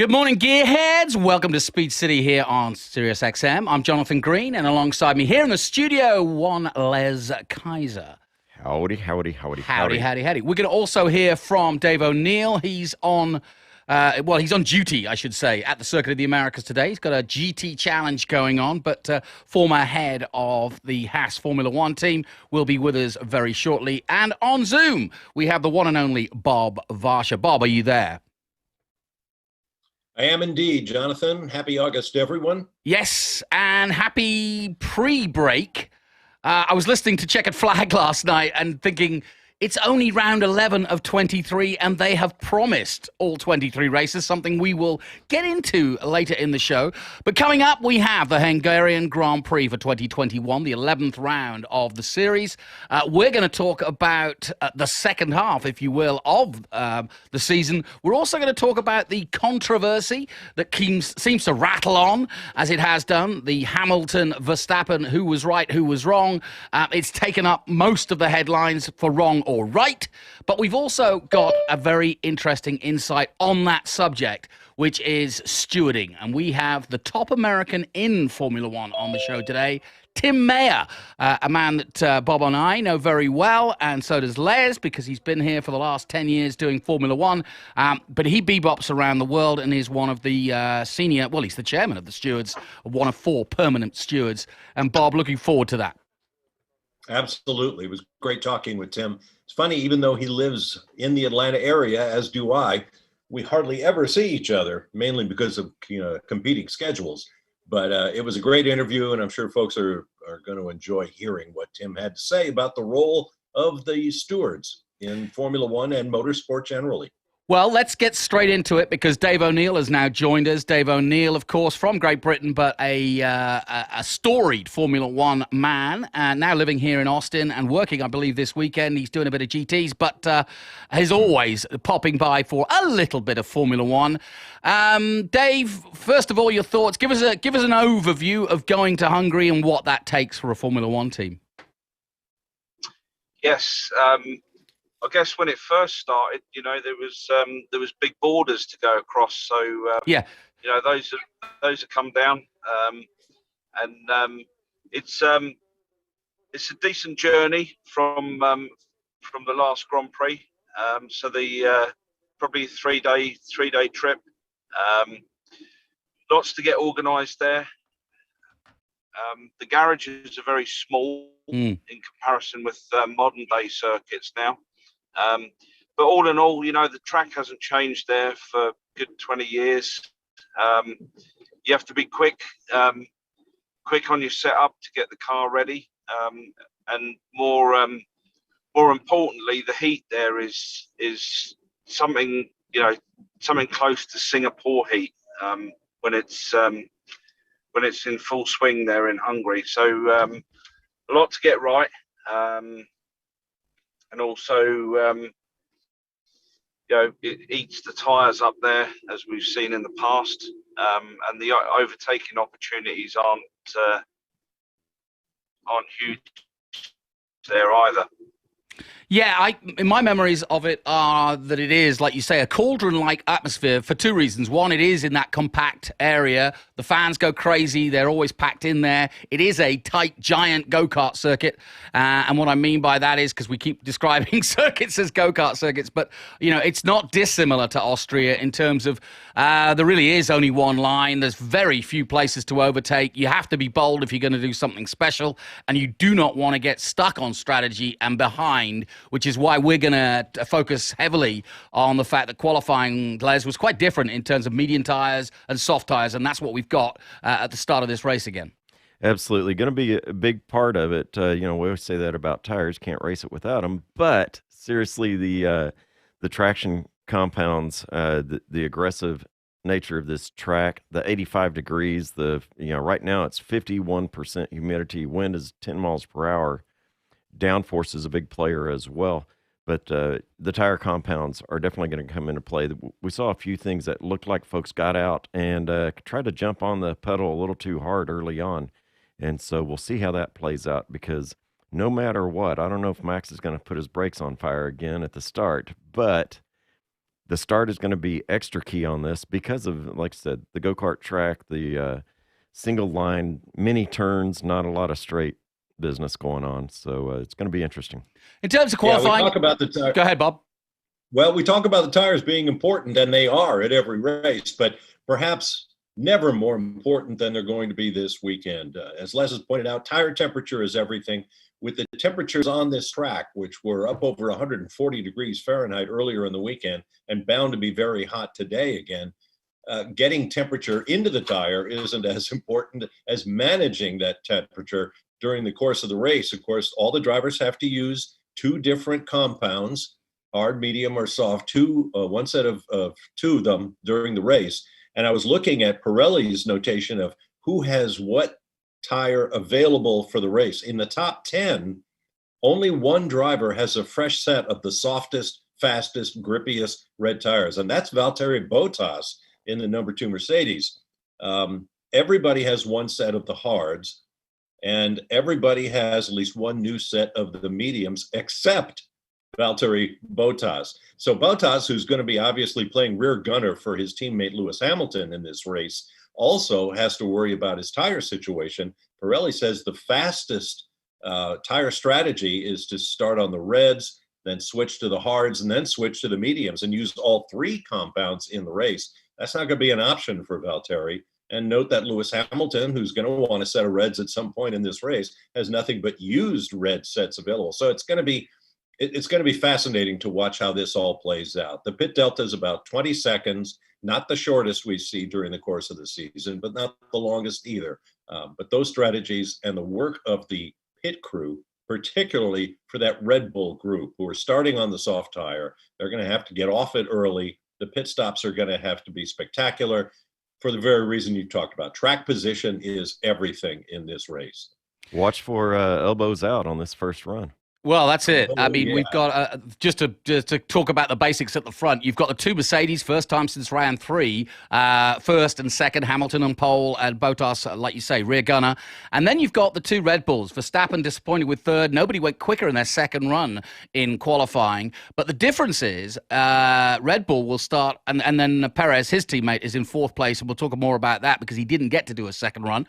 Good morning, gearheads. Welcome to Speed City here on Sirius XM. I'm Jonathan Green, and alongside me here in the studio, one Les Kaiser. Howdy. Howdy. We're going to also hear from Dave O'Neill. He's on, he's on duty, I should say, at the Circuit of the Americas today. He's got a GT challenge going on, but former head of the Haas Formula One team will be with us very shortly. And on Zoom, we have the one and only Bob Varsha. Bob, are you there? I am indeed, Jonathan. Happy August, everyone. Yes, and happy pre-break. I was listening to Checkered Flag last night and thinking, it's only round 11 of 23, and they have promised all 23 races, something we will get into later in the show. But coming up, we have the Hungarian Grand Prix for 2021, the 11th round of the series. We're going to talk about the second half, if you will, of the season. We're also going to talk about the controversy that seems to rattle on, as it has done. The Hamilton-Verstappen, who was right, who was wrong. It's taken up most of the headlines for wrong or right, but we've also got a very interesting insight on that subject, which is stewarding. And we have the top American in Formula One on the show today, Tim Mayer, a man that Bob and I know very well, and so does Les, because he's been here for the last 10 years doing Formula One, but he bebops around the world and is one of the he's the chairman of the stewards, one of 4 permanent stewards. And Bob, looking forward to that. Absolutely. It was great talking with Tim. It's funny, even though he lives in the Atlanta area, as do I, we hardly ever see each other, mainly because of competing schedules. But it was a great interview, and I'm sure folks are going to enjoy hearing what Tim had to say about the role of the stewards in Formula One and motorsport generally. Well, let's get straight into it, because Dave O'Neill has now joined us. Dave O'Neill, of course, from Great Britain, but a storied Formula One man, and now living here in Austin and working, I believe, this weekend. He's doing a bit of GTs, but he's always popping by for a little bit of Formula One. Dave, first of all, your thoughts. Give us an overview of going to Hungary and what that takes for a Formula One team. Yes. I guess when it first started, there was big borders to go across. So those have come down, and it's a decent journey from the last Grand Prix. So the probably three day trip. Lots to get organised there. The garages are very small in comparison with modern day circuits now. But all in all, the track hasn't changed there for a good 20 years. You have to be quick on your setup to get the car ready. And more importantly, the heat there is something close to Singapore heat when it's in full swing there in Hungary. So a lot to get right. And also, it eats the tyres up there, as we've seen in the past, and the overtaking opportunities aren't huge there either. Yeah, my memories of it are that it is, like you say, a cauldron-like atmosphere for 2 reasons. One, it is in that compact area. The fans go crazy. They're always packed in there. It is a tight, giant go-kart circuit. And what I mean by that is, because we keep describing circuits as go-kart circuits, but, it's not dissimilar to Austria in terms of there really is only one line. There's very few places to overtake. You have to be bold if you're going to do something special, and you do not want to get stuck on strategy and behind, which is why we're going to focus heavily on the fact that qualifying, Les, was quite different in terms of medium tyres and soft tyres, and that's what we've got at the start of this race again. Absolutely. Going to be a big part of it. We always say that about tires, can't race it without them. But seriously, the traction compounds, the aggressive nature of this track, the 85 degrees, right now it's 51% humidity, wind is 10 miles per hour. Downforce is a big player as well, but the tire compounds are definitely going to come into play. We saw a few things that looked like folks got out and tried to jump on the pedal a little too hard early on, and so we'll see how that plays out, because no matter what, I don't know if Max is going to put his brakes on fire again at the start, but the start is going to be extra key on this because of, like I said, the go-kart track, the single line, many turns, not a lot of straight business going on. So it's going to be interesting. In terms of Yeah, qualifying, we talk about the go ahead, Bob. Well, we talk about the tires being important, and they are at every race, but perhaps never more important than they're going to be this weekend. As Les has pointed out, tire temperature is everything. With the temperatures on this track, which were up over 140 degrees Fahrenheit earlier in the weekend and bound to be very hot today again, getting temperature into the tire isn't as important as managing that temperature during the course of the race. Of course, all the drivers have to use two different compounds, hard, medium, or soft, one set of two of them during the race. And I was looking at Pirelli's notation of who has what tire available for the race. In the top 10, only one driver has a fresh set of the softest, fastest, grippiest red tires, and that's Valtteri Bottas in the number 2 Mercedes. Everybody has one set of the hards, and everybody has at least one new set of the mediums, except Valtteri Bottas. So Bottas, who's going to be obviously playing rear gunner for his teammate Lewis Hamilton in this race, also has to worry about his tire situation. Pirelli says the fastest tire strategy is to start on the reds, then switch to the hards, and then switch to the mediums and use all three compounds in the race. That's not going to be an option for Valtteri. And note that Lewis Hamilton, who's going to want a set of reds at some point in this race, has nothing but used red sets available. So it's going to be fascinating to watch how this all plays out. The pit delta is about 20 seconds, not the shortest we see during the course of the season, but not the longest either. But those strategies and the work of the pit crew, particularly for that Red Bull group who are starting on the soft tire, they're going to have to get off it early. The pit stops are going to have to be spectacular for the very reason you talked about. Track position is everything in this race. Watch for elbows out on this first run. Well, that's it. I mean, yeah. we've got, just to talk about the basics at the front, you've got the two Mercedes, first time since round 3, first and second, Hamilton on pole, and Bottas, like you say, rear gunner. And then you've got the two Red Bulls. Verstappen disappointed with third. Nobody went quicker in their second run in qualifying. But the difference is Red Bull will start, and then Perez, his teammate, is in fourth place, and we'll talk more about that because he didn't get to do a second run.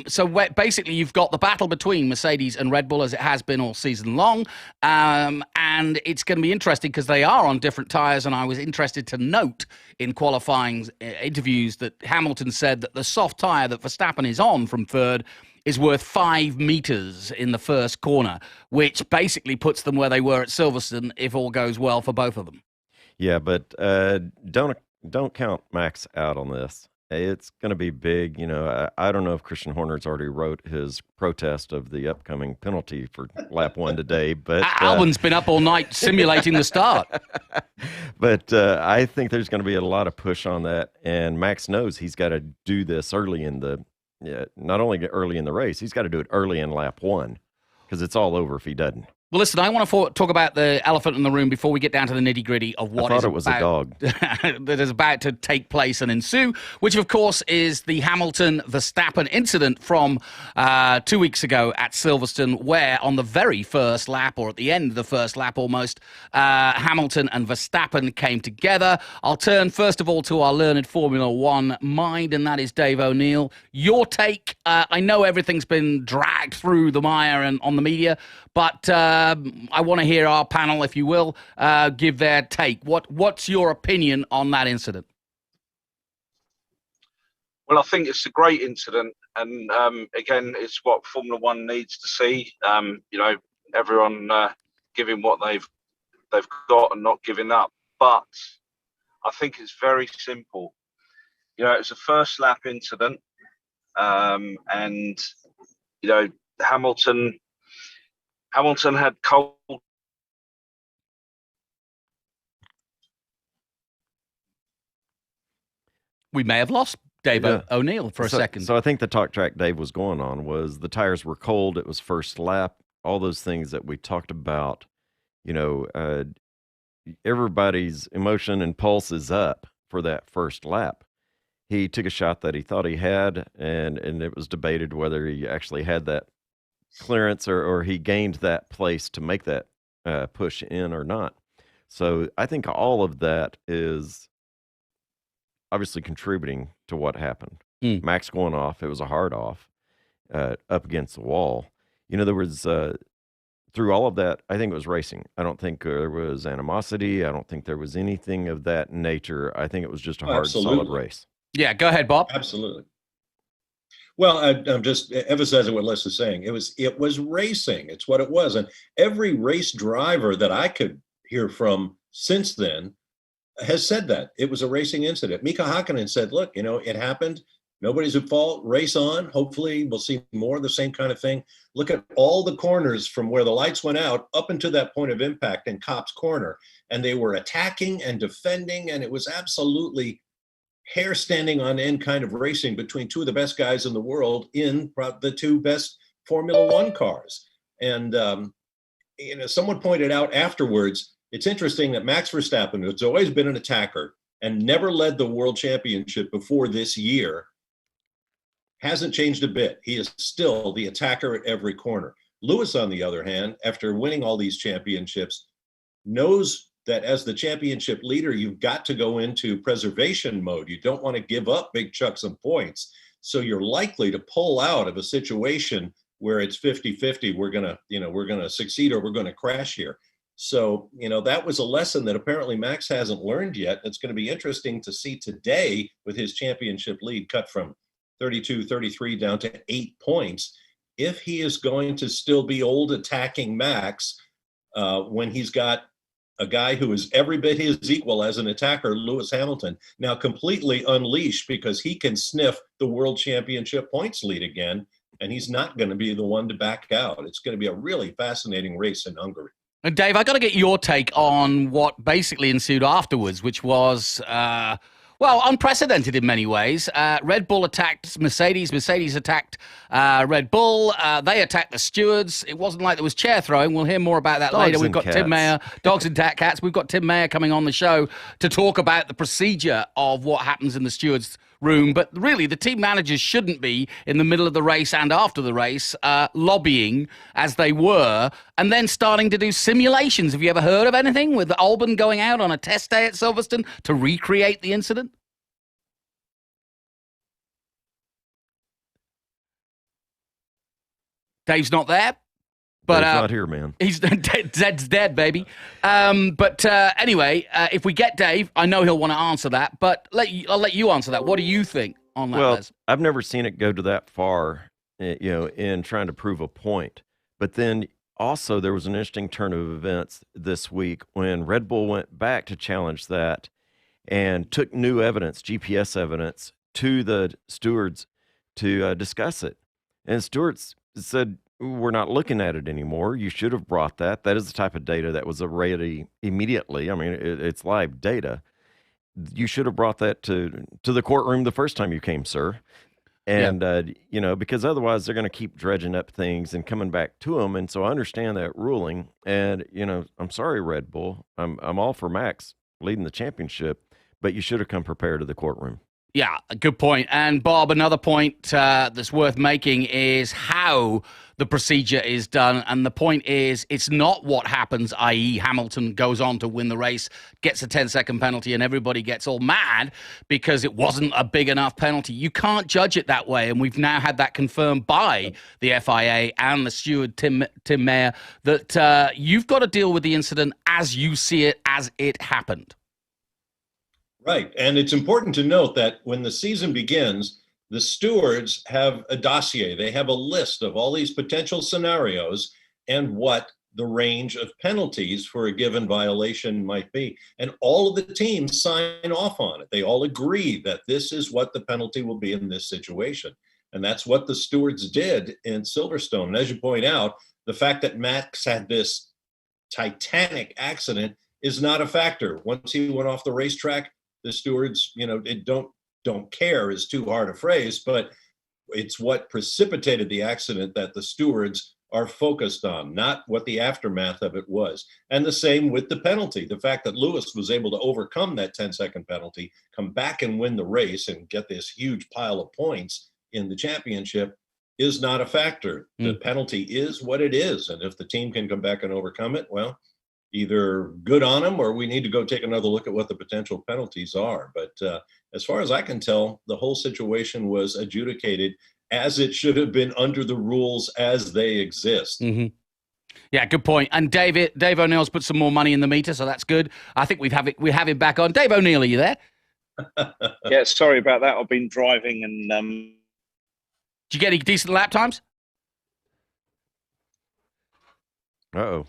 So basically you've got the battle between Mercedes and Red Bull as it has been all season long, and it's going to be interesting because they are on different tires. And I was interested to note in qualifying interviews that Hamilton said that the soft tire that Verstappen is on from third is worth 5 meters in the first corner, which basically puts them where they were at Silverstone if all goes well for both of them. Yeah, but don't count Max out on this. It's going to be big. You know, I don't know if Christian Horner's already wrote his protest of the upcoming penalty for lap 1 today, but Albon's been up all night simulating the start. But I think there's going to be a lot of push on that, and Max knows he's got to do this early in the, not only early in the race, he's got to do it early in lap 1 because it's all over if he doesn't. Well, listen, I want to talk about the elephant in the room before we get down to the nitty-gritty of what I thought it was a dog. that is about to take place and ensue, which, of course, is the Hamilton-Verstappen incident from 2 weeks ago at Silverstone, where on the very first lap, or at the end of the first lap almost, Hamilton and Verstappen came together. I'll turn, first of all, to our learned Formula One mind, and that is Dave O'Neill. Your take, I know everything's been dragged through the mire and on the media, but I want to hear our panel, if you will, give their take. What's your opinion on that incident? Well, I think it's a great incident, and again, it's what Formula One needs to see. Everyone giving what they've got and not giving up. But I think it's very simple. It's a first lap incident, and Hamilton had cold. We may have lost Dave O'Neill for a second. So I think the talk track Dave was going on was the tires were cold. It was first lap. All those things that we talked about. Everybody's emotion and pulse is up for that first lap. He took a shot that he thought he had, and it was debated whether he actually had that clearance or he gained that place to make that push in or not. So I think all of that is obviously contributing to what happened. Max going off, it was a hard off, up against the wall. There was, through all of that, I think it was racing. I don't think there was animosity. I don't think there was anything of that nature. I think it was just a hard, solid race. Yeah, go ahead, Bob. Absolutely. Well, I'm just emphasizing what Les is saying. It was racing. It's what it was. And every race driver that I could hear from since then has said that. It was a racing incident. Mika Hakkinen said, look, it happened. Nobody's at fault. Race on. Hopefully we'll see more of the same kind of thing. Look at all the corners from where the lights went out up into that point of impact in Kopp's corner. And they were attacking and defending, and it was absolutely hair standing on end kind of racing between two of the best guys in the world in the two best Formula One cars. And, someone pointed out afterwards, it's interesting that Max Verstappen, who's always been an attacker and never led the world championship before this year, hasn't changed a bit. He is still the attacker at every corner. Lewis, on the other hand, after winning all these championships, knows that as the championship leader, you've got to go into preservation mode. You don't want to give up big chunks of points. So you're likely to pull out of a situation where it's 50-50. We're going to succeed or we're going to crash here. So, that was a lesson that apparently Max hasn't learned yet. It's going to be interesting to see today with his championship lead cut from 32, 33 down to 8 points, if he is going to still be old attacking Max when he's got a guy who is every bit his equal as an attacker, Lewis Hamilton, now completely unleashed because he can sniff the world championship points lead again, and he's not going to be the one to back out. It's going to be a really fascinating race in Hungary. And Dave, I got to get your take on what basically ensued afterwards, which was, unprecedented in many ways. Red Bull attacked Mercedes. Mercedes attacked Red Bull. They attacked the stewards. It wasn't like there was chair throwing. We'll hear more about that later. We've got cats. Tim Mayer, dogs and cats. We've got Tim Mayer coming on the show to talk about the procedure of what happens in the stewards' room. But really, the team managers shouldn't be in the middle of the race and after the race lobbying as they were and then starting to do simulations. Have you ever heard of anything with Albon going out on a test day at Silverstone to recreate the incident? Dave's not there. But Dave's not here, man. He's Zed's dead, baby. Anyway, if we get Dave, I know he'll want to answer that. But I'll let you answer that. What do you think on that? Well, I've never seen it go to that far, in trying to prove a point. But then also there was an interesting turn of events this week when Red Bull went back to challenge that and took new evidence, GPS evidence, to the stewards to discuss it. And stewards said, we're not looking at it anymore. You should have brought that. That is the type of data that was ready immediately. I mean, it's live data. You should have brought that to the courtroom the first time you came, sir. And, because otherwise they're going to keep dredging up things and coming back to them. And so I understand that ruling. And, I'm sorry, Red Bull. I'm all for Max leading the championship, but you should have come prepared to the courtroom. Yeah, a good point. And Bob, another point that's worth making is how the procedure is done. And the point is, it's not what happens, i.e. Hamilton goes on to win the race, gets a 10-second penalty, and everybody gets all mad because it wasn't a big enough penalty. You can't judge it that way. And we've now had that confirmed by the FIA and the steward, Tim Mayer, that you've got to deal with the incident as you see it, as it happened. Right. And it's important to note that when the season begins, the stewards have a dossier. They have a list of all these potential scenarios and what the range of penalties for a given violation might be. And all of the teams sign off on it. They all agree that this is what the penalty will be in this situation. And that's what the stewards did in Silverstone. And as you point out, the fact that Max had this titanic accident is not a factor. Once he went off the racetrack, the stewards, don't care is too hard a phrase, but it's what precipitated the accident that the stewards are focused on, not what the aftermath of it was. And the same with the penalty. The fact that Lewis was able to overcome that 10-second penalty, come back and win the race and get this huge pile of points in the championship is not a factor. The penalty is what it is. And if the team can come back and overcome it, well, either good on them or we need to go take another look at what the potential penalties are. But as far as I can tell, the whole situation was adjudicated as it should have been under the rules as they exist. Mm-hmm. Yeah, good point. And Dave O'Neill's put some more money in the meter, so that's good. I think we have him back on. Dave O'Neill, are you there? Yeah, sorry about that. I've been driving and Did you get any decent lap times?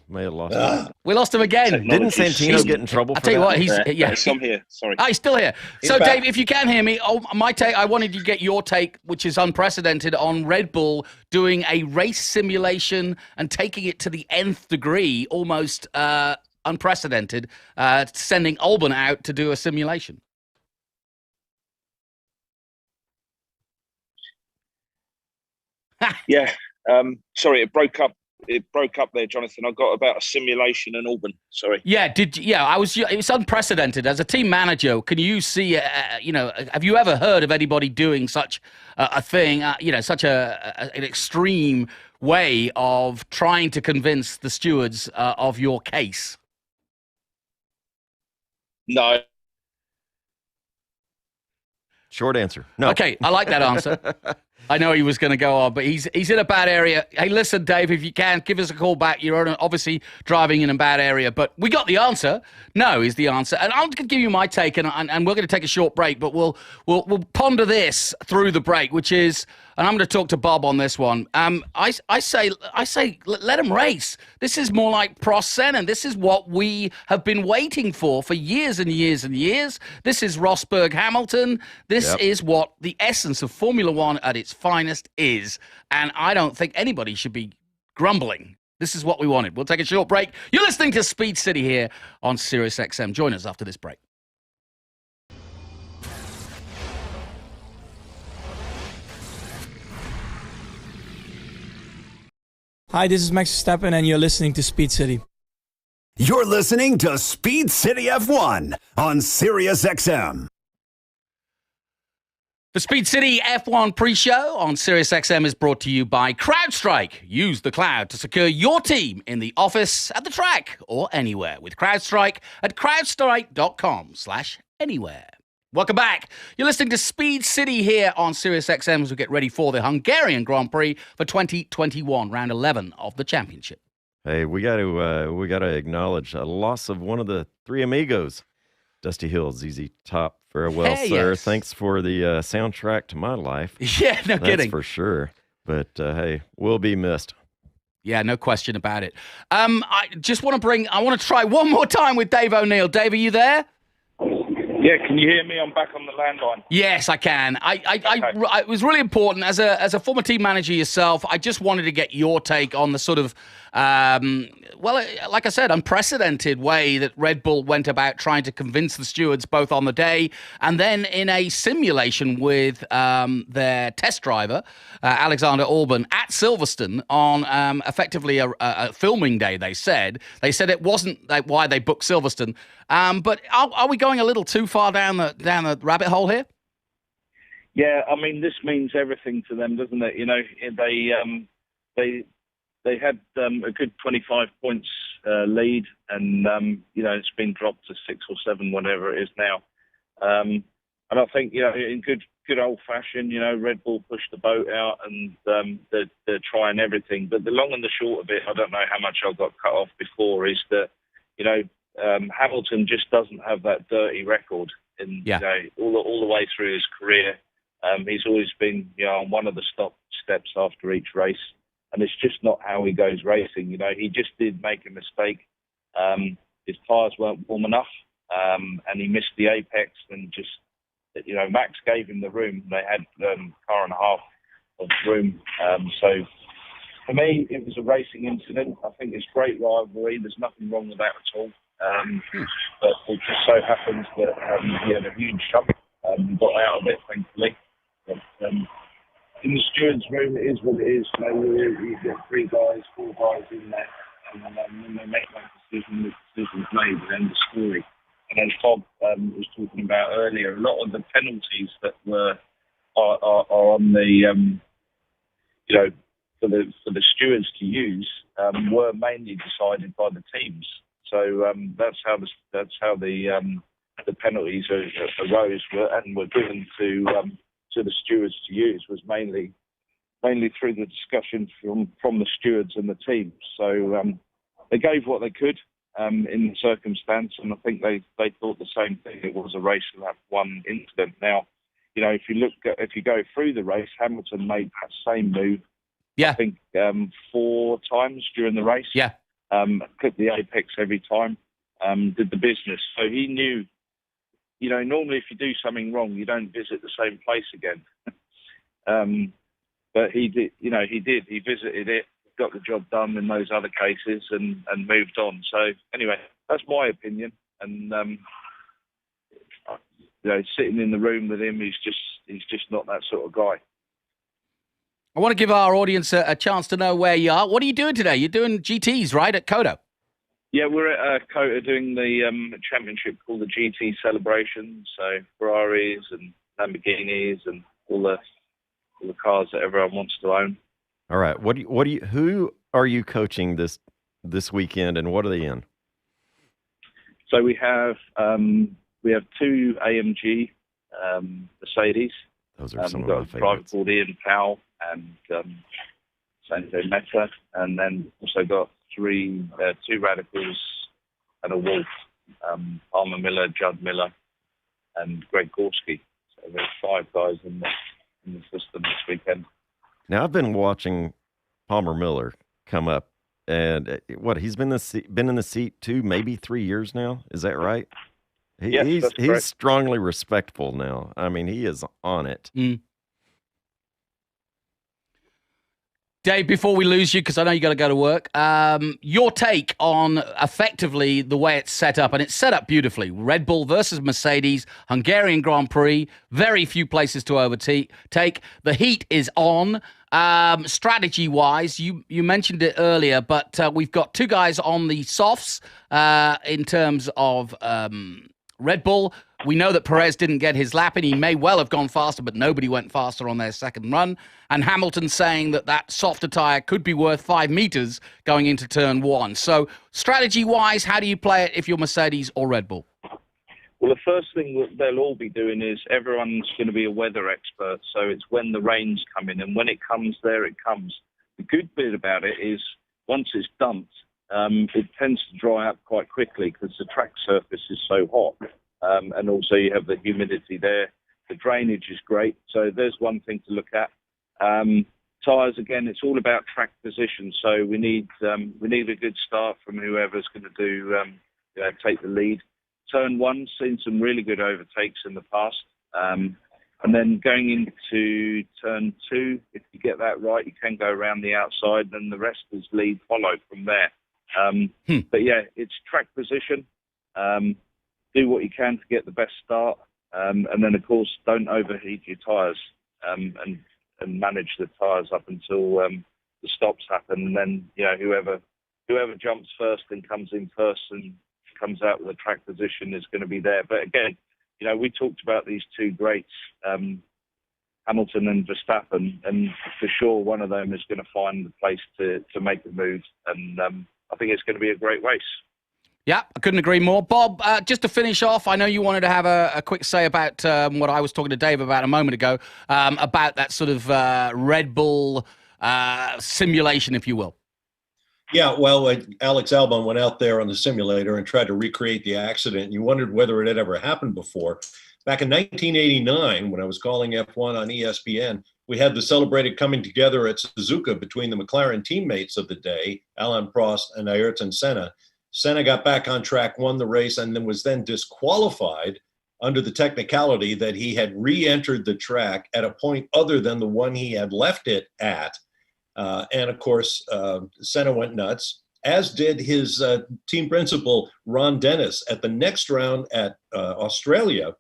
May have lost him. We lost him again. Didn't Santino get in trouble for I'll tell you that? what, I'm here. Sorry. He's still here. He's So, back. Dave, if you can hear me, my take, I wanted to get your take, which is unprecedented, on Red Bull doing a race simulation and taking it to the nth degree, almost unprecedented, sending Albon out to do a simulation. Yeah. Sorry, it broke up. It broke up there, Jonathan. I got about a simulation in Auburn. Sorry. Yeah, it was unprecedented. As a team manager, can you see, have you ever heard of anybody doing such a thing, such an extreme way of trying to convince the stewards of your case? No. Short answer. No. Okay, I like that answer. I know he was going to go on, but he's in a bad area. Hey, listen, Dave, if you can, give us a call back. You're obviously driving in a bad area, but we got the answer. No is the answer. And I'm going to give you my take, and we're going to take a short break, but we'll ponder this through the break, which is, and I'm going to talk to Bob on this one. I say, let him race. This is more like Prost Senna. This is what we have been waiting for years and years and years. This is Rosberg Hamilton. This is what the essence of Formula One at its finest is. And I don't think anybody should be grumbling. This is what we wanted. We'll take a short break. You're listening to Speed City here on Sirius XM. Join us after this break. Hi, this is Max Verstappen, and you're listening to Speed City. You're listening to Speed City F1 on Sirius XM. The Speed City F1 pre-show on Sirius XM is brought to you by CrowdStrike. Use the cloud to secure your team in the office, at the track, or anywhere with CrowdStrike at crowdstrike.com/anywhere. Welcome back. You're listening to Speed City here on Sirius XM as we get ready for the Hungarian Grand Prix for 2021, round 11 of the championship. Hey, we got to acknowledge a loss of one of the three amigos, Dusty Hill, ZZ Top. Very well, Hey, sir. yes. Thanks for the soundtrack to my life. Yeah, no That's kidding. for sure. But hey, we'll be missed. Yeah, no question about it. I want to try one more time with Dave O'Neill. Dave, are you there? Yeah, can you hear me? I'm back on the landline. Yes, I can. It was really important as a former team manager yourself. I just wanted to get your take on the sort of, like I said, unprecedented way that Red Bull went about trying to convince the stewards both on the day and then in a simulation with their test driver, Alexander Albon, at Silverstone on effectively a filming day. They said it wasn't why they booked Silverstone. But are we going a little too far down the rabbit hole here? Yeah, I mean, this means everything to them, doesn't it? You know, they had a good 25 points lead, and it's been dropped to 6 or 7, whatever it is now. And I think, in good old fashion, Red Bull pushed the boat out, and they're trying everything. But the long and the short of it, I don't know how much I got cut off before, is that Hamilton just doesn't have that dirty record, all the way through his career. He's always been, on one of the steps after each race, and it's just not how he goes racing. He just did make a mistake. His tyres weren't warm enough, and he missed the apex. And just, Max gave him the room. They had car and a half of room. So for me, it was a racing incident. I think it's great rivalry. There's nothing wrong with that at all. But it just so happens that he had a huge shock. Got out of it, thankfully. But in the steward's room, it is what it is. You've got 4 guys in there. And when they make that decision, the decision's made, and then the story. And as Bob was talking about earlier, a lot of the penalties that are on the, for the stewards to use were mainly decided by the teams. So that's how the penalties arose and were given to the stewards to use, was mainly through the discussion from the stewards and the team. So they gave what they could in the circumstance, and I think they thought the same thing. It was a race of that one incident. Now, if you go through the race, Hamilton made that same move. Yeah. I think 4 times during the race. Yeah. Clipped the apex every time. Did the business. So he knew. Normally if you do something wrong, you don't visit the same place again. But he did. He did. He visited it, got the job done in those other cases, and moved on. So anyway, that's my opinion. And sitting in the room with him, he's just not that sort of guy. I want to give our audience a chance to know where you are. What are you doing today? You're doing GTs, right, at Kodo? Yeah, we're at Kota doing the championship called the GT Celebration. So Ferraris and Lamborghinis and all the cars that everyone wants to own. All right. Who are you coaching this weekend, and what are they in? So we have 2 AMG Mercedes. Those are some we've of got my a driver favorites. called Ian Powell and Sanjay Mehta, and then also got 2 Radicals and a Wolf, Palmer Miller, Judd Miller, and Greg Gorski. So there's 5 guys in the system this weekend. Now, I've been watching Palmer Miller come up, and he's been in the seat 2, maybe 3 years now. Is that right? Yes, he's strongly respectful now. I mean, he is on it. Mm. Dave, before we lose you, because I know you got to go to work, your take on effectively the way it's set up, and it's set up beautifully. Red Bull versus Mercedes, Hungarian Grand Prix, very few places to overtake. The heat is on. Strategy-wise, you mentioned it earlier, but we've got 2 guys on the softs in terms of Red Bull. We know that Perez didn't get his lap in. He may well have gone faster, but nobody went faster on their second run. And Hamilton saying that softer tyre could be worth 5 meters going into turn 1. So strategy-wise, how do you play it if you're Mercedes or Red Bull? Well, the first thing that they'll all be doing is everyone's going to be a weather expert. So it's when the rain's coming, and when it comes, there it comes. The good bit about it is once it's dumped, it tends to dry up quite quickly because the track surface is so hot. And also you have the humidity there. The drainage is great. So there's one thing to look at. Tyres, again, it's all about track position. So we need a good start from whoever's going to take the lead. Turn 1, seen some really good overtakes in the past. And then going into turn 2, if you get that right, you can go around the outside, and the rest is lead follow from there. But yeah, it's track position. Do what you can to get the best start, and then of course don't overheat your tyres, and manage the tyres up until the stops happen, and then whoever jumps first and comes in first and comes out with a track position is going to be there. But again, we talked about these 2 greats, Hamilton and Verstappen, and for sure one of them is going to find the place to make the move, and I think it's going to be a great race. Yeah, I couldn't agree more. Bob, just to finish off, I know you wanted to have a quick say about what I was talking to Dave about a moment ago, about that sort of Red Bull simulation, if you will. Yeah, well, Alex Albon went out there on the simulator and tried to recreate the accident. You wondered whether it had ever happened before. Back in 1989, when I was calling F1 on ESPN, we had the celebrated coming together at Suzuka between the McLaren teammates of the day, Alain Prost and Ayrton Senna. Senna got back on track, won the race, and then was disqualified under the technicality that he had re-entered the track at a point other than the one he had left it at. And of course, Senna went nuts, as did his team principal, Ron Dennis. At the next round at Australia,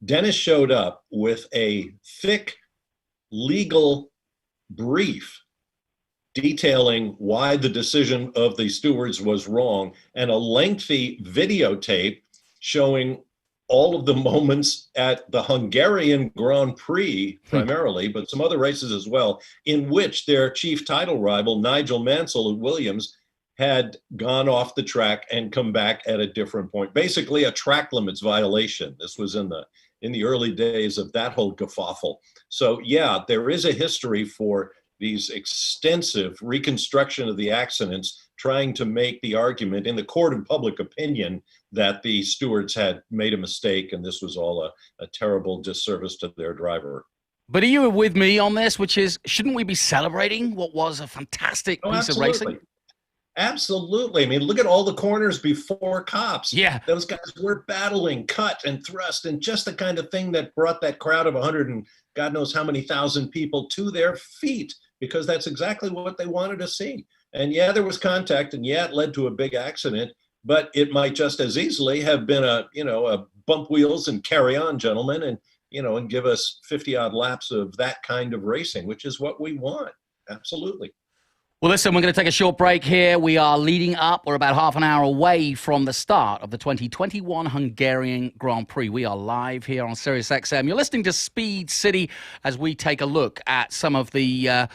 Dennis showed up with a thick legal brief detailing why the decision of the stewards was wrong, and a lengthy videotape showing all of the moments at the Hungarian Grand Prix primarily, but some other races as well, in which their chief title rival, Nigel Mansell of Williams, had gone off the track and come back at a different point. Basically, a track limits violation. This was in the early days of that whole kerfuffle. So yeah, there is a history for these extensive reconstruction of the accidents, trying to make the argument in the court of public opinion that the stewards had made a mistake and this was all a terrible disservice to their driver. But are you with me on this, which is, shouldn't we be celebrating what was a fantastic piece of racing? Absolutely. I mean, look at all the corners before cops. Yeah. Those guys were battling, cut and thrust, and just the kind of thing that brought that crowd of 100 and God knows how many thousand people to their feet, because that's exactly what they wanted to see. And yeah, there was contact, and yeah, it led to a big accident, but it might just as easily have been a bump wheels and carry on, gentlemen, and give us 50 odd laps of that kind of racing, which is what we want. Absolutely. Well, listen, we're going to take a short break here. We are leading up. We're about half an hour away from the start of the 2021 Hungarian Grand Prix. We are live here on SiriusXM. You're listening to Speed City as we take a look at some of the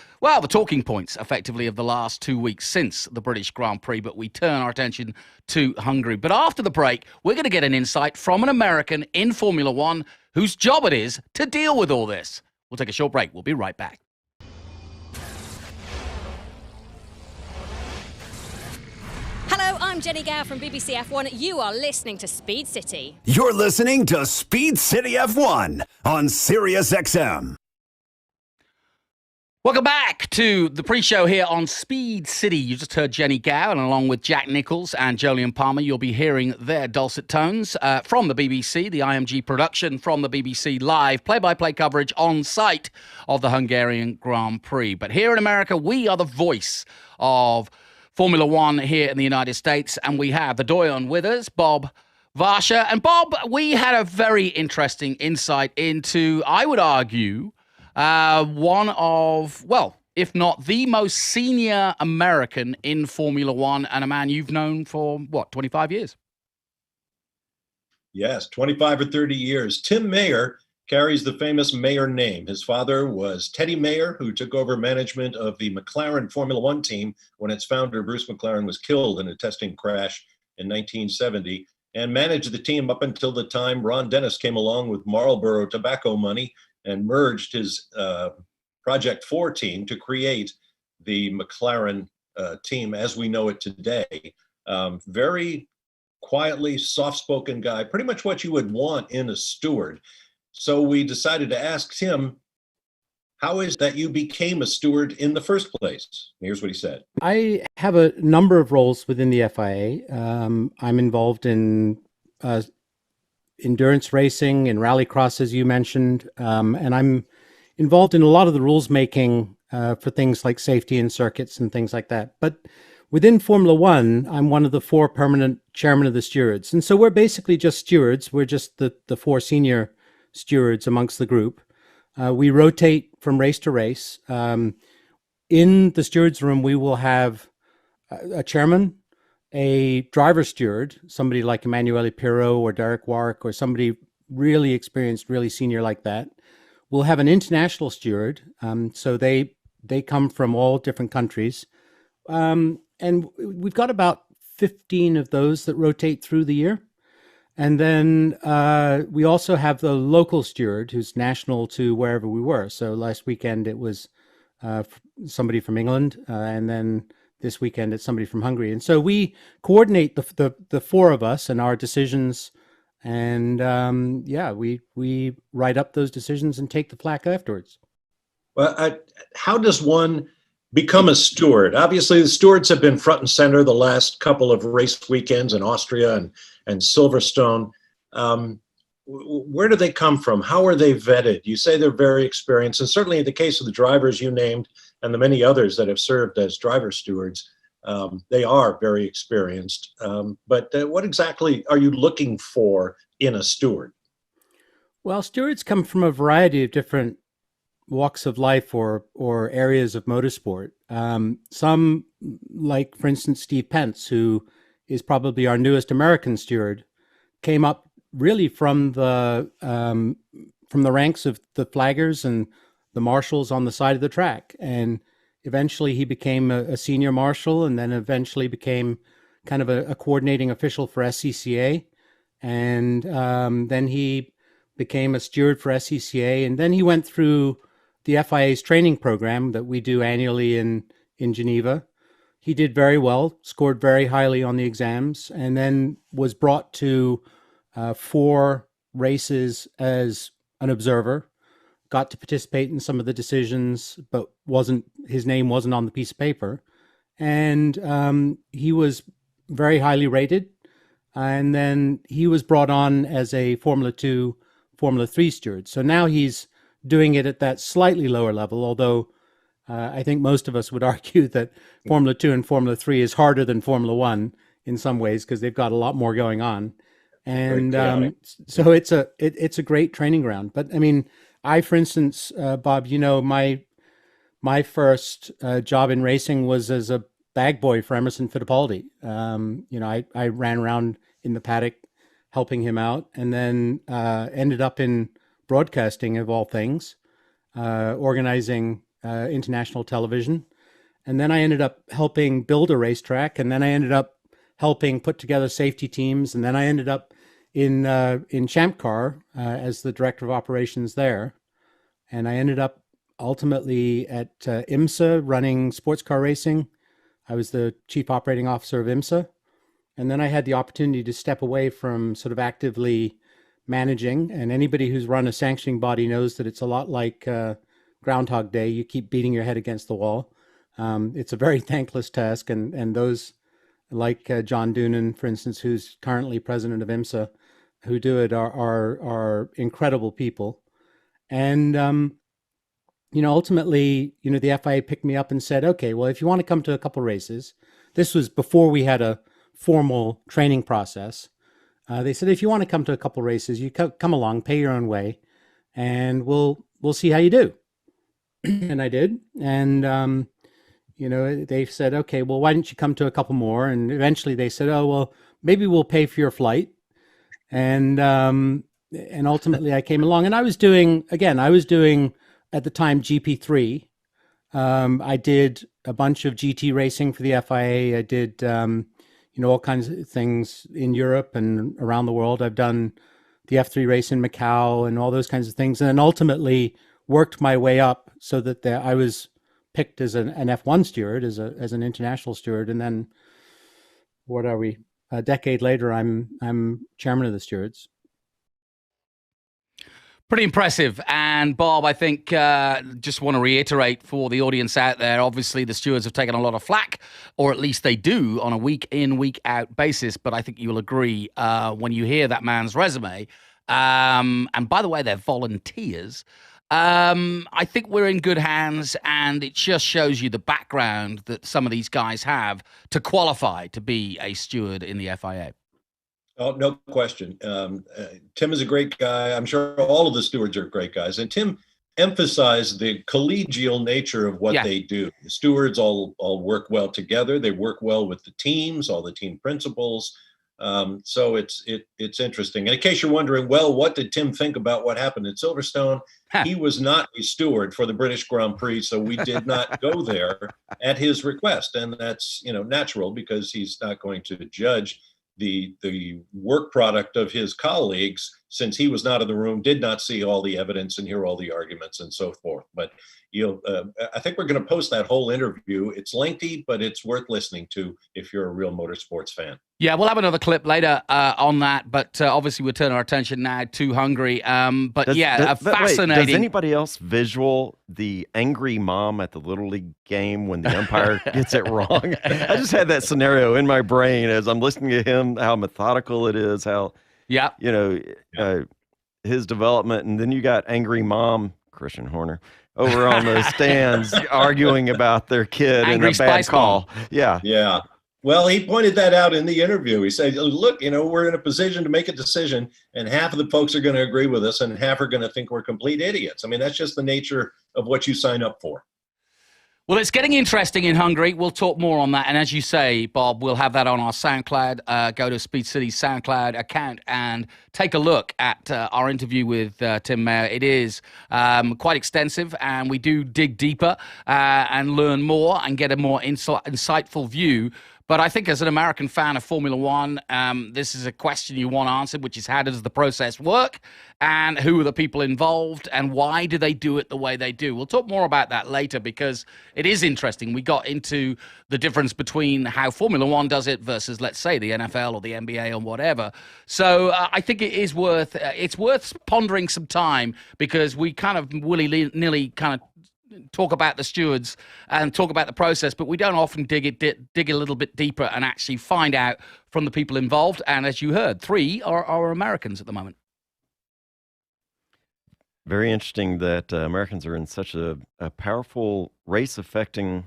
talking points, effectively, of the last 2 weeks since the British Grand Prix. But we turn our attention to Hungary. But after the break, we're going to get an insight from an American in Formula One whose job it is to deal with all this. We'll take a short break. We'll be right back. Hello, I'm Jenny Gow from BBC F1. You are listening to Speed City. You're listening to Speed City F1 on SiriusXM. Welcome back to the pre-show here on Speed City. You just heard Jenny Gow, and along with Jack Nichols and Jolyon Palmer, you'll be hearing their dulcet tones from the BBC, the IMG production from the BBC live play-by-play coverage on site of the Hungarian Grand Prix. But here in America, we are the voice of Formula One here in the United States, and we have the doyen with us, Bob Varsha. And Bob, we had a very interesting insight into, I would argue, one of, well, if not the most senior American in Formula One, and a man you've known for, 25 years? Yes, 25 or 30 years. Tim Mayer carries the famous Mayer name. His father was Teddy Mayer, who took over management of the McLaren Formula One team when its founder, Bruce McLaren, was killed in a testing crash in 1970, and managed the team up until the time Ron Dennis came along with Marlboro tobacco money and merged his Project 4 team to create the McLaren team as we know it today. Very quietly, soft-spoken guy, pretty much what you would want in a steward. So we decided to ask Tim, how is that you became a steward in the first place? Here's what he said. I have a number of roles within the FIA. I'm involved in endurance racing and rallycross, as you mentioned, and I'm involved in a lot of the rules making for things like safety and circuits and things like that. But within Formula One, I'm one of the 4 permanent chairmen of the stewards. And so we're basically just stewards. We're just the 4 senior stewards amongst the group. We rotate from race to race. In the stewards room, we will have a chairman, a driver steward, somebody like Emanuele Pirro or Derek Warwick or somebody really experienced, really senior like that. We'll have an international steward. So they come from all different countries. And we've got about 15 of those that rotate through the year. And then we also have the local steward who's national to wherever we were. So last weekend it was somebody from England, and then this weekend it's somebody from Hungary. And so we coordinate the 4 of us and our decisions. And we write up those decisions and take the plaque afterwards. Well, how does one become a steward? Obviously, the stewards have been front and center the last couple of race weekends in Austria and Silverstone. Where do they come from? How are they vetted? You say they're very experienced, and certainly in the case of the drivers you named and the many others that have served as driver stewards, they are very experienced. But what exactly are you looking for in a steward? Well, stewards come from a variety of different walks of life or areas of motorsport. Some, like, for instance, Steve Pence, who is probably our newest American steward, came up really from the ranks of the flaggers and the marshals on the side of the track, and eventually he became a senior marshal, and then eventually became kind of a coordinating official for SCCA. And then he became a steward for SCCA. And then he went through the FIA's training program that we do annually in Geneva. He did very well, scored very highly on the exams, and then was brought to 4 races as an observer. Got to participate in some of the decisions, but his name wasn't on the piece of paper. And he was very highly rated. And then he was brought on as a Formula 2, Formula 3 steward. So now he's doing it at that slightly lower level, although I think most of us would argue that Formula 2 and Formula 3 is harder than Formula 1 in some ways, because they've got a lot more going on. And so it's a great training ground. But I mean, for instance, Bob, my first job in racing was as a bag boy for Emerson Fittipaldi. I ran around in the paddock helping him out, and then ended up in broadcasting, of all things, organizing international television. And then I ended up helping build a racetrack, and then I ended up helping put together safety teams, and then I ended up in Champ Car as the director of operations there. And I ended up ultimately at IMSA running sports car racing. I was the chief operating officer of IMSA. And then I had the opportunity to step away from sort of actively managing. And anybody who's run a sanctioning body knows that it's a lot like Groundhog Day. You keep beating your head against the wall. It's a very thankless task. And those like John Doonan, for instance, who's currently president of IMSA, who do it are incredible people. And, ultimately, the FIA picked me up and said, okay, well, if you want to come to a couple races, this was before we had a formal training process. They said, if you want to come to a couple races, you come along, pay your own way, and we'll see how you do. And I did. And, they said, okay, well, why don't you come to a couple more? And eventually they said, oh, well, maybe we'll pay for your flight. And ultimately I came along, and I was doing at the time GP3. I did a bunch of GT racing for the FIA. I did, all kinds of things in Europe and around the world. I've done the F3 race in Macau and all those kinds of things. And then ultimately worked my way up so that I was picked as an F1 steward, as an international steward. And then what are we? A decade later, I'm chairman of the stewards. Pretty impressive. And Bob, I think just want to reiterate for the audience out there, obviously the stewards have taken a lot of flack, or at least they do on a week in, week out basis. But I think you'll agree when you hear that man's resume. And by the way, they're volunteers. I think we're in good hands, and it just shows you the background that some of these guys have to qualify to be a steward in the FIA. Oh, no question. Tim is a great guy. I'm sure all of the stewards are great guys. And Tim emphasized the collegial nature of what they do. The stewards all work well together. They work well with the teams, all the team principals. So it's interesting. And in case you're wondering, well, what did Tim think about what happened at Silverstone? He was not a steward for the British Grand Prix, so we did not go there at his request. And that's, natural, because he's not going to judge the work product of his colleagues, since he was not in the room, did not see all the evidence and hear all the arguments and so forth. But I think we're going to post that whole interview. It's lengthy, but it's worth listening to if you're a real motorsports fan. Yeah, we'll have another clip later on that, but obviously we'll turn our attention now to Hungary. Fascinating. Wait, does anybody else visual the angry mom at the Little League game when the umpire gets it wrong? I just had that scenario in my brain as I'm listening to him, how methodical it is, how, his development. And then you got angry mom, Christian Horner, over on the stands arguing about their kid angry and a bad call. Mom. Yeah. Well, he pointed that out in the interview. He said, look, we're in a position to make a decision, and half of the folks are going to agree with us and half are going to think we're complete idiots. I mean, that's just the nature of what you sign up for. Well, it's getting interesting in Hungary. We'll talk more on that. And as you say, Bob, we'll have that on our SoundCloud. Go to Speed City's SoundCloud account and take a look at our interview with Tim Mayer. It is quite extensive, and we do dig deeper and learn more and get a more insightful view. But I think as an American fan of Formula One, this is a question you want answered, which is how does the process work and who are the people involved and why do they do it the way they do? We'll talk more about that later because it is interesting. We got into the difference between how Formula One does it versus, let's say, the NFL or the NBA or whatever. So I think it's worth pondering some time because we kind of willy-nilly kind of talk about the stewards and talk about the process, but we don't often dig a little bit deeper and actually find out from the people involved. And as you heard, 3 are Americans at the moment. Very interesting that Americans are in such a powerful race-affecting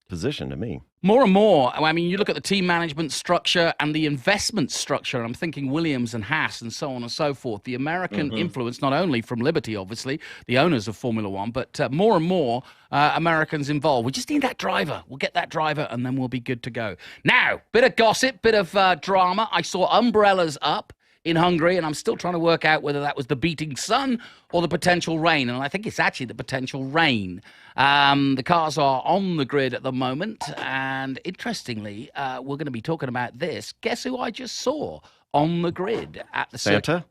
position to me. More and more. I mean, you look at the team management structure and the investment structure, and I'm thinking Williams and Haas and so on and so forth. The American influence, not only from Liberty, obviously, the owners of Formula One, but more and more Americans involved. We just need that driver. We'll get that driver, and then we'll be good to go. Now, bit of gossip, bit of drama. I saw umbrellas up in Hungary, and I'm still trying to work out whether that was the beating sun or the potential rain, and I think it's actually the potential rain. The cars are on the grid at the moment, and interestingly, we're going to be talking about this. Guess who I just saw on the grid at the Santa?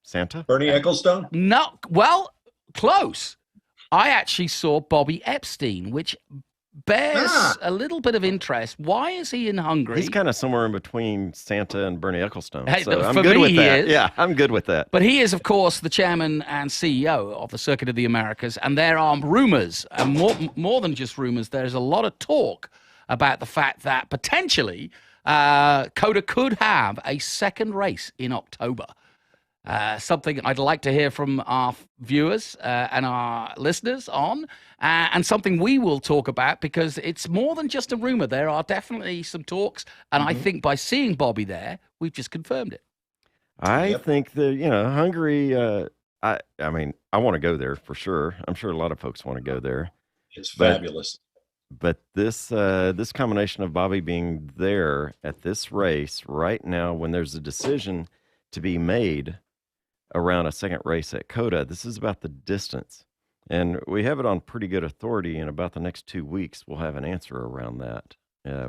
Santa? Bernie Ecclestone? No, well, close. I actually saw Bobby Epstein, which bears a little bit of interest. Why is he in Hungary? He's kind of somewhere in between Santa and Bernie Ecclestone. Hey, so I'm for good me, with he that. is. Yeah, I'm good with that. But he is, of course, the chairman and CEO of the Circuit of the Americas, and there are rumors, and more than just rumors, there's a lot of talk about the fact that potentially COTA could have a second race in October. Something I'd like to hear from our viewers and our listeners on, and something we will talk about because it's more than just a rumor. There are definitely some talks, and I think by seeing Bobby there, we've just confirmed it. I think that, Hungary, I mean, I want to go there for sure. I'm sure a lot of folks want to go there. It's fabulous. But this combination of Bobby being there at this race right now when there's a decision to be made around a second race at COTA, this is about the distance. And we have it on pretty good authority. In about the next 2 weeks, we'll have an answer around that,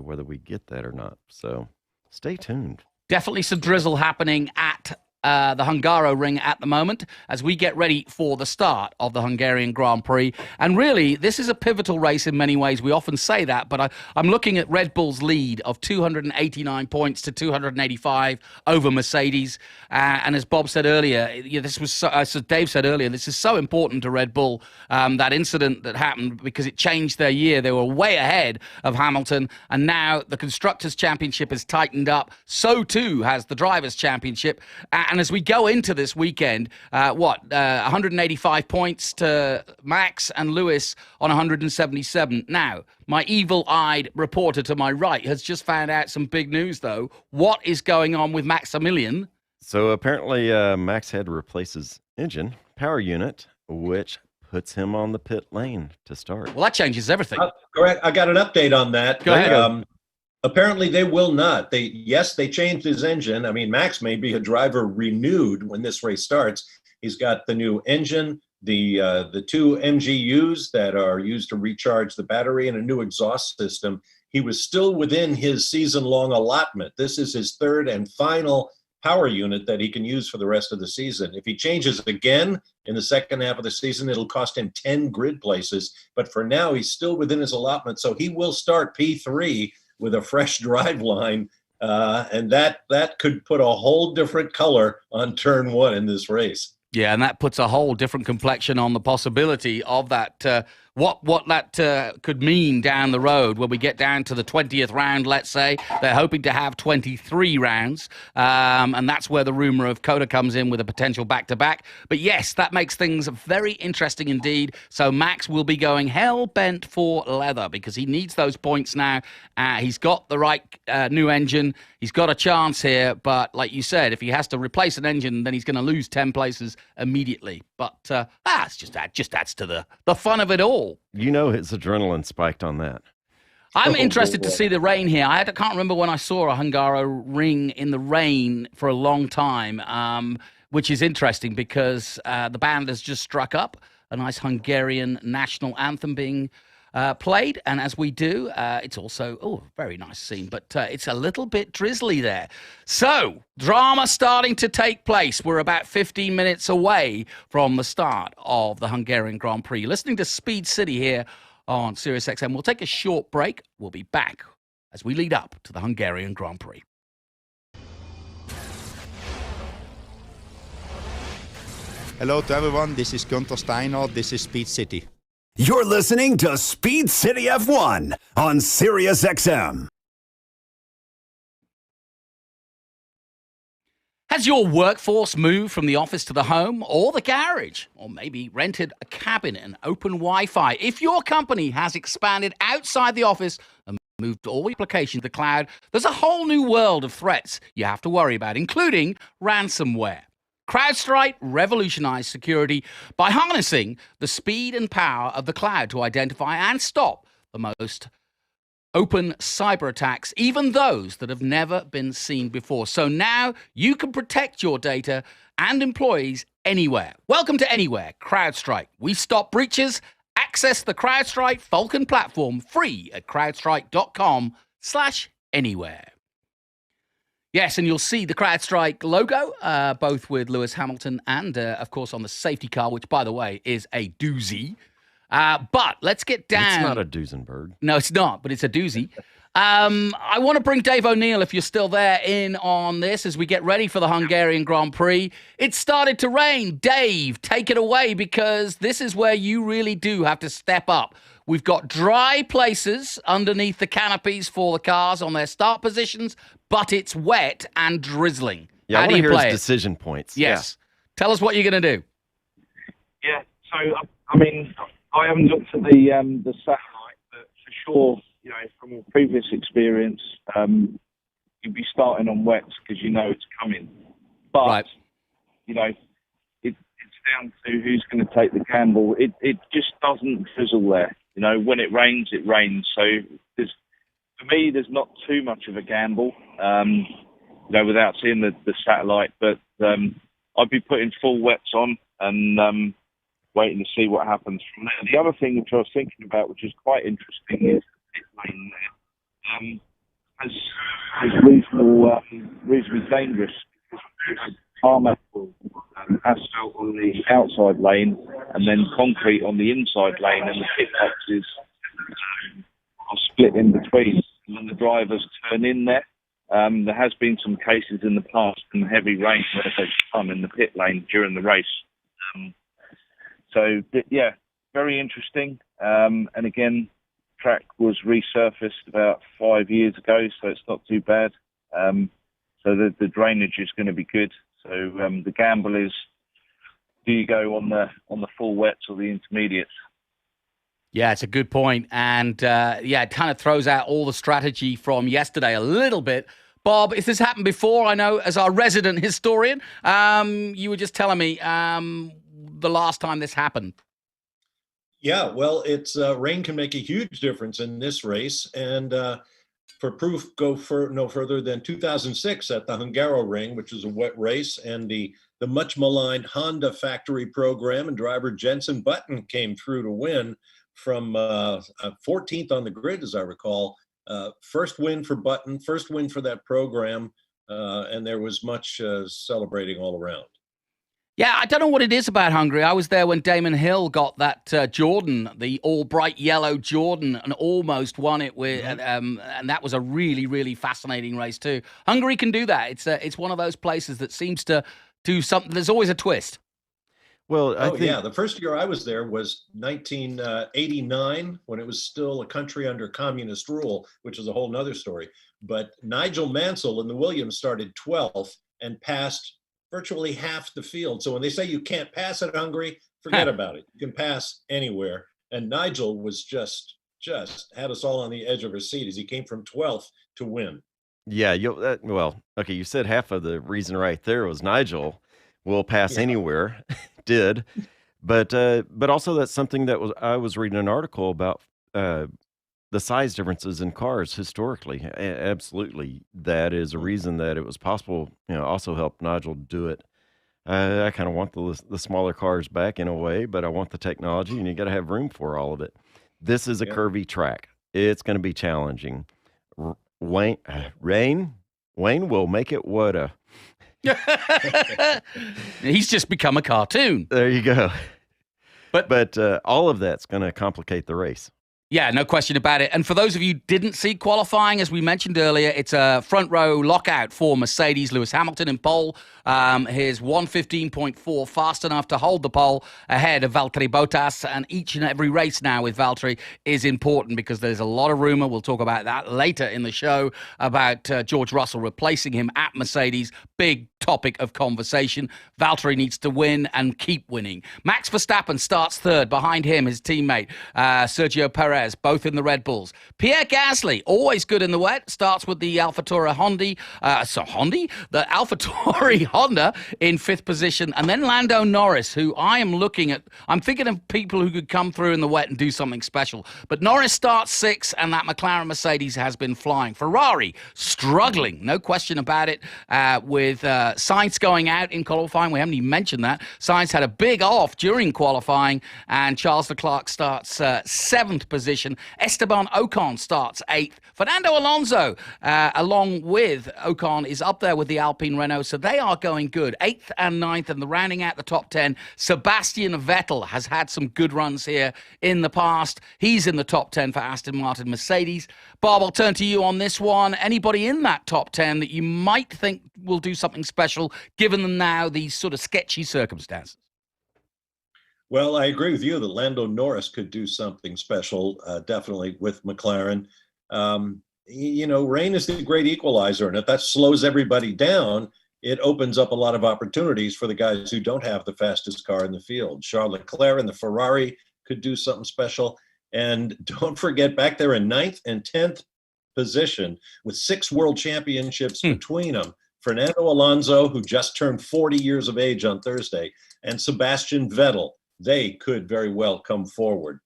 whether we get that or not. So stay tuned. Definitely some drizzle happening at the Hungaroring at the moment as we get ready for the start of the Hungarian Grand Prix. And really, this is a pivotal race in many ways. We often say that, but I'm looking at Red Bull's lead of 289 points to 285 over Mercedes. And as Bob said earlier, this was as Dave said earlier, this is so important to Red Bull, that incident that happened, because it changed their year. They were way ahead of Hamilton, and now the Constructors' Championship has tightened up. So too has the Drivers' Championship. And as we go into this weekend, 185 points to Max and Lewis on 177. Now, my evil-eyed reporter to my right has just found out some big news, though. What is going on with Maximilian? So apparently Max had to replace his engine power unit, which puts him on the pit lane to start. Well, that changes everything. Correct. I got an update on that. Go ahead. Apparently, they will not. They changed his engine. I mean, Max may be a driver renewed when this race starts. He's got the new engine, the 2 MGUs that are used to recharge the battery, and a new exhaust system. He was still within his season-long allotment. This is his third and final power unit that he can use for the rest of the season. If he changes again in the second half of the season, it'll cost him 10 grid places. But for now, he's still within his allotment, so he will start P3 with a fresh drive line, and that could put a whole different color on turn 1 in this race. Yeah, and that puts a whole different complexion on the possibility of that, what that could mean down the road when we get down to the 20th round, let's say. They're hoping to have 23 rounds, and that's where the rumor of COTA comes in with a potential back-to-back. But yes, that makes things very interesting indeed. So Max will be going hell-bent for leather because he needs those points now. He's got the right new engine. He's got a chance here, but like you said, if he has to replace an engine, then he's going to lose 10 places immediately. But it just adds to the fun of it all. all. You know his adrenaline spiked on that. I'm interested to see the rain here. I can't remember when I saw a Hungaroring in the rain for a long time, which is interesting because the band has just struck up a nice Hungarian national anthem being played. And as we do, it's also, very nice scene, but it's a little bit drizzly there. So, drama starting to take place. We're about 15 minutes away from the start of the Hungarian Grand Prix. You're listening to Speed City here on Sirius XM. We'll take a short break. We'll be back as we lead up to the Hungarian Grand Prix. Hello to everyone, this is Gunther Steiner, this is Speed City. You're listening to Speed City F1 on Sirius XM. Has your workforce moved from the office to the home or the garage? Or maybe rented a cabin and open Wi-Fi? If your company has expanded outside the office and moved all your applications to the cloud, there's a whole new world of threats you have to worry about, including ransomware. CrowdStrike revolutionized security by harnessing the speed and power of the cloud to identify and stop the most open cyber attacks, even those that have never been seen before. So now you can protect your data and employees anywhere. Welcome to Anywhere, CrowdStrike. We stop breaches. Access the CrowdStrike Falcon platform free at crowdstrike.com/anywhere. Yes, and you'll see the CrowdStrike logo, both with Lewis Hamilton and, of course, on the safety car, which, by the way, is a doozy. But let's get down. It's not a Duesenberg. No, it's not, but it's a doozy. I want to bring Dave O'Neill, if you're still there, in on this as we get ready for the Hungarian Grand Prix. It started to rain. Dave, take it away, because this is where you really do have to step up. We've got dry places underneath the canopies for the cars on their start positions, but it's wet and drizzling. Yeah, How do you play it? Decision points. Yes. Yeah. Tell us what you're going to do. Yeah, so, I mean, I haven't looked at the satellite, but for sure, you know, from previous experience, you'd be starting on wets because you know it's coming. But, right. You know, it's down to who's going to take the gamble. It just doesn't drizzle there. You know, when it rains, it rains. So for me, there's not too much of a gamble, you know, without seeing the satellite. But I'd be putting full wets on and waiting to see what happens from there. The other thing which I was thinking about, which is quite interesting, is the pit lane there. Is reasonably dangerous. Tarmac, asphalt on the outside lane, and then concrete on the inside lane, and the pit boxes are split in between. And when the drivers turn in there, there has been some cases in the past in heavy rain where they've come in the pit lane during the race. So, yeah, very interesting. And again, track was resurfaced about 5 years ago, so it's not too bad. So the drainage is going to be good. So the gamble is, do you go on the full wets or the intermediates? Yeah, it's a good point. And, it kind of throws out all the strategy from yesterday a little bit. Bob, if this happened before, I know as our resident historian, you were just telling me the last time this happened. Yeah, well, it's rain can make a huge difference in this race. And for proof, go no further than 2006 at the Hungaroring, which is a wet race, and the much maligned Honda factory program, and driver Jenson Button came through to win from 14th on the grid, as I recall. First win for Button, first win for that program, and there was much celebrating all around. Yeah, I don't know what it is about Hungary. I was there when Damon Hill got that Jordan, the all bright yellow Jordan, and almost won it with, and that was a really, really fascinating race too. Hungary can do that. It's one of those places that seems to do something. There's always a twist. Well, I think... yeah. The first year I was there was 1989, when it was still a country under communist rule, which is a whole nother story. But Nigel Mansell in the Williams started 12th and passed virtually half the field. So when they say you can't pass at Hungary, forget about it. You can pass anywhere. And Nigel was just had us all on the edge of our seat as he came from 12th to win. Yeah, okay, you said half of the reason right there was Nigel will pass anywhere, did. But also that's something that I was reading an article about the size differences in cars historically. Absolutely, that is a reason that it was possible. Also helped Nigel do it. I kind of want the smaller cars back in a way, but I want the technology, and you got to have room for all of it. This is a curvy track. It's going to be challenging. Wayne will make it what a. He's just become a cartoon. There you go. But all of that's going to complicate the race. Yeah, no question about it. And for those of you who didn't see qualifying, as we mentioned earlier, it's a front row lockout for Mercedes. Lewis Hamilton in pole. His 1:15.4 fast enough to hold the pole ahead of Valtteri Bottas. And each and every race now with Valtteri is important because there's a lot of rumor. We'll talk about that later in the show about George Russell replacing him at Mercedes. Big topic of conversation. Valtteri needs to win and keep winning. Max Verstappen starts third. Behind him, his teammate, Sergio Perez, both in the Red Bulls. Pierre Gasly, always good in the wet, starts with the AlphaTauri the AlphaTauri Honda in fifth position. And then Lando Norris, who I'm thinking of people who could come through in the wet and do something special. But Norris starts sixth, and that McLaren Mercedes has been flying. Ferrari, struggling, no question about it, with Sainz going out in qualifying. We haven't even mentioned that. Sainz had a big off during qualifying, and Charles Leclerc starts seventh position. Esteban Ocon starts eighth. Fernando Alonso, along with Ocon, is up there with the Alpine Renault, so they are going good. Eighth and ninth, and the rounding out the top 10. Sebastian Vettel has had some good runs here in the past. He's in the top 10 for Aston Martin Mercedes. Bob, I'll turn to you on this one. Anybody in that top 10 that you might think will do something special, given them now these sort of sketchy circumstances? Well, I agree with you that Lando Norris could do something special, definitely with McLaren. Rain is the great equalizer, and if that slows everybody down, it opens up a lot of opportunities for the guys who don't have the fastest car in the field. Charles Leclerc and the Ferrari could do something special. And don't forget, back there in 9th and 10th position with 6 world championships between them, Fernando Alonso, who just turned 40 years of age on Thursday, and Sebastian Vettel. They could very well come forward.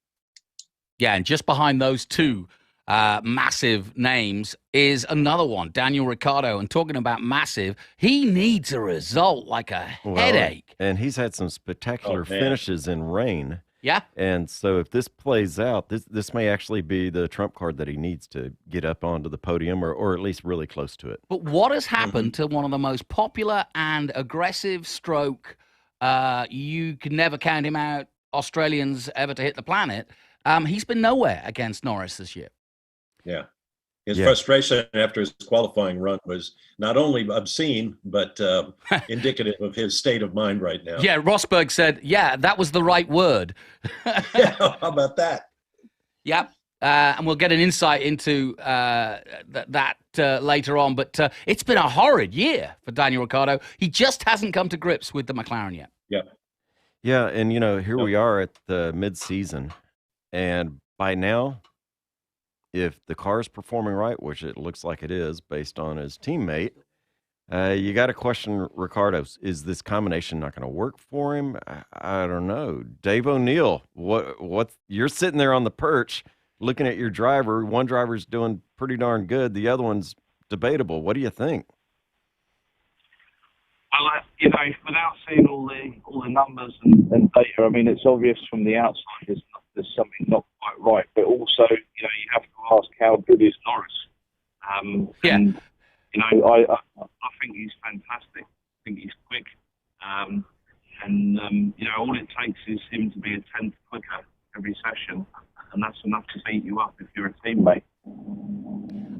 Yeah, and just behind those two massive names is another one, Daniel Ricciardo. And talking about massive, he needs a result like a headache. And he's had some spectacular finishes in rain. Yeah. And so if this plays out, this may actually be the trump card that he needs to get up onto the podium or at least really close to it. But what has happened to one of the most popular and aggressive stroke, you can never count him out, Australians ever to hit the planet? He's been nowhere against Norris this year. Yeah. His frustration after his qualifying run was not only obscene, but indicative of his state of mind right now. Yeah, Rosberg said, that was the right word. Yeah, how about that? Yep. And we'll get an insight into that later on. But it's been a horrid year for Daniel Ricciardo. He just hasn't come to grips with the McLaren yet. Yeah. Yeah, and, here we are at the mid-season. And by now, if the car is performing right, which it looks like it is based on his teammate, you got to question Ricciardo's. Is this combination not going to work for him? I don't know. Dave O'Neill, what? You're sitting there on the perch looking at your driver. One driver's doing pretty darn good. The other one's debatable. What do you think? Well, without seeing all the numbers and data, I mean, it's obvious from the outside there's something not quite right. But also, you have to ask how good is Norris? And, I think he's fantastic. I think he's quick. All it takes is him to be a tenth quicker every session, and that's enough to beat you up if you're a teammate.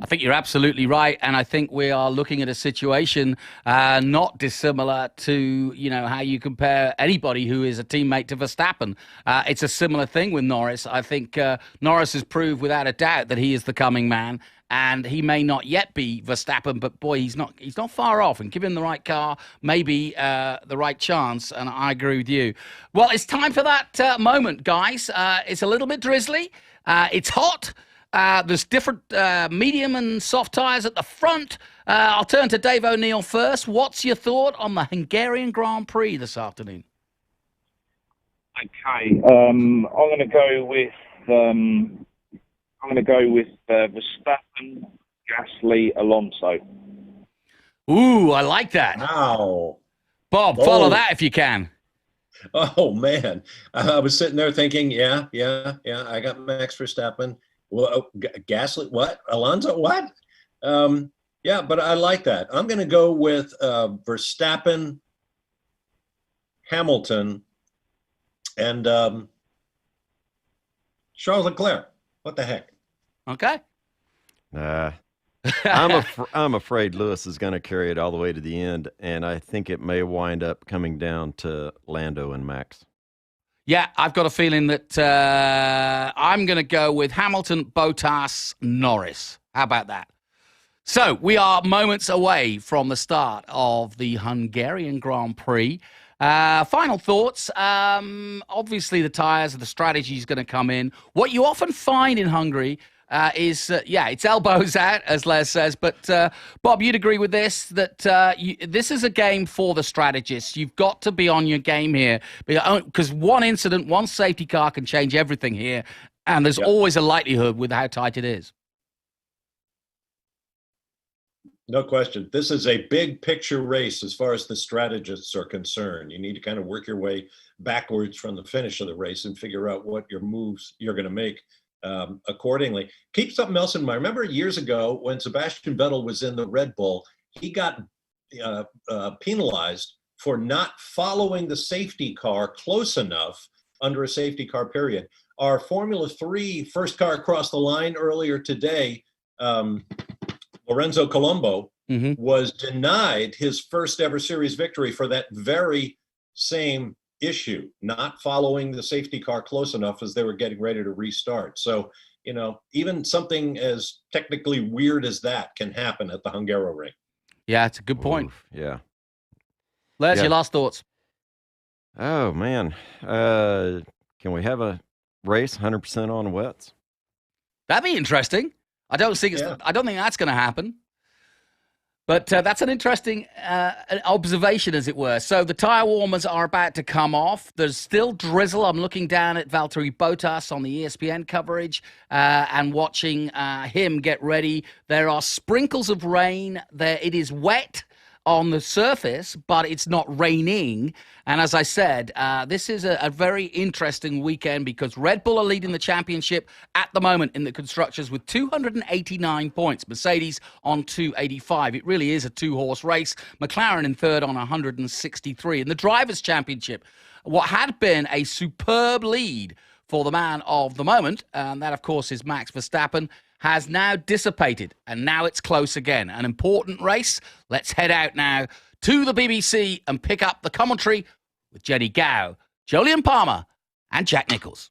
I think you're absolutely right, and I think we are looking at a situation not dissimilar to how you compare anybody who is a teammate to Verstappen. It's a similar thing with Norris. I think Norris has proved without a doubt that he is the coming man, and he may not yet be Verstappen, but boy, he's not far off. And give him the right car, maybe the right chance. And I agree with you. Well, it's time for that moment, guys. It's a little bit drizzly. It's hot. There's different medium and soft tyres at the front. I'll turn to Dave O'Neill first. What's your thought on the Hungarian Grand Prix this afternoon? Okay, I'm going to go with Verstappen, Gasly, Alonso. Ooh, I like that. Wow. Bob, follow that if you can. Oh man, I was sitting there thinking, yeah. I got Max Verstappen. Well, Gasly, what? Alonso, what? Yeah, but I like that. I'm going to go with Verstappen, Hamilton, and Charles Leclerc. What the heck? Okay. I'm afraid Lewis is going to carry it all the way to the end, and I think it may wind up coming down to Lando and Max. Yeah, I've got a feeling that I'm going to go with Hamilton, Bottas, Norris. How about that? So we are moments away from the start of the Hungarian Grand Prix. Final thoughts. Obviously, the tyres, the strategy is going to come in. What you often find in Hungary is, it's elbows out, as Les says. But, Bob, you'd agree with this, that this is a game for the strategists. You've got to be on your game here. Because one incident, one safety car can change everything here. And there's always a likelihood with how tight it is. No question. This is a big picture race as far as the strategists are concerned. You need to kind of work your way backwards from the finish of the race and figure out what your moves you're going to make accordingly. Keep something else in mind. Remember years ago when Sebastian Vettel was in the Red Bull, he got penalized for not following the safety car close enough under a safety car period. Our Formula 3 first car across the line earlier today, Lorenzo Colombo was denied his first ever series victory for that very same issue, not following the safety car close enough as they were getting ready to restart. So, even something as technically weird as that can happen at the Hungaroring. Yeah, it's a good point. Oof, yeah. Les, your last thoughts? Oh, man. Can we have a race 100% on wets? That'd be interesting. I don't think that's going to happen. But that's an interesting observation, as it were. So the tyre warmers are about to come off. There's still drizzle. I'm looking down at Valtteri Bottas on the ESPN coverage and watching him get ready. There are sprinkles of rain. It is wet on the surface, but it's not raining. And as I said, this is a very interesting weekend because Red Bull are leading the championship at the moment in the constructors with 289 points. Mercedes on 285. It really is a two-horse race. McLaren in third on 163. In the Drivers' Championship, what had been a superb lead for the man of the moment, and that, of course, is Max Verstappen, has now dissipated, and now it's close again. An important race. Let's head out now to the BBC and pick up the commentary with Jenny Gow, Jolyon Palmer, and Jack Nicholls.